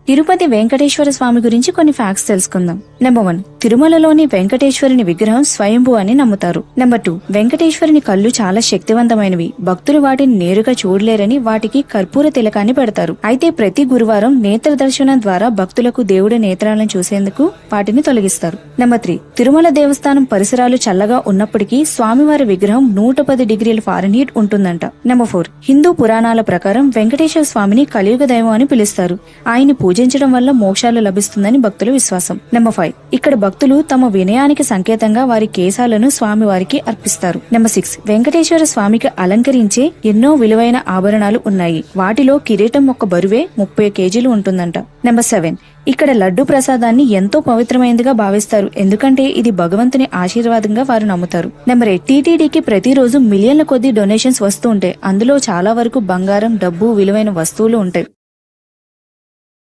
తిరుపతి వెంకటేశ్వర స్వామి గురించి కొన్ని ఫ్యాక్ట్స్ తెలుసుకుందాం. నెంబర్ 1, తిరుమలలోని వెంకటేశ్వరుని విగ్రహం స్వయంభూ అని నమ్ముతారు. నెంబర్ 2, వెంకటేశ్వరుని కళ్ళు చాలా శక్తివంతమైనవి. భక్తులు వాటిని నేరుగా చూడలేరని వాటికి కర్పూర తిలకాన్ని పెడతారు. అయితే ప్రతి గురువారం నేత్ర దర్శనం ద్వారా భక్తులకు దేవుడి నేత్రాలను చూసేందుకు వాటిని తొలగిస్తారు. నెంబర్ 3, తిరుమల దేవస్థానం పరిసరాలు చల్లగా ఉన్నప్పటికీ స్వామివారి విగ్రహం 110 డిగ్రీల ఫారెన్హీట్ ఉంటుందంట. నెంబర్ 4, హిందూ పురాణాల ప్రకారం వెంకటేశ్వర స్వామిని కలియుగ దైవం అని పిలుస్తారు. ఆయన్ని పూజించడం వల్ల మోక్షాలు లభిస్తుందని భక్తుల విశ్వాసం. నెంబర్ 5, ఇక్కడ భక్తులు తమ వినయానికి సంకేతంగా వారి కేశాలను స్వామివారికి అర్పిస్తారు. నెంబర్ 6, వెంకటేశ్వర స్వామికి అలంకరించే ఎన్నో విలువైన ఆభరణాలు ఉన్నాయి. వాటిలో కిరీటం ఒక బరువే 30 కేజీలు ఉంటుందంట. నెంబర్ 7, ఇక్కడ లడ్డు ప్రసాదాన్ని ఎంతో పవిత్రమైనదిగా భావిస్తారు. ఎందుకంటే ఇది భగవంతుని ఆశీర్వాదంగా వారు నమ్ముతారు. నెంబర్ 8, టీటీడీకి ప్రతిరోజు మిలియన్ల కొద్ది డొనేషన్స్ వస్తూ ఉంటాయి. అందులో చాలా వరకు బంగారం, డబ్బు, విలువైన వస్తువులు ఉంటాయి.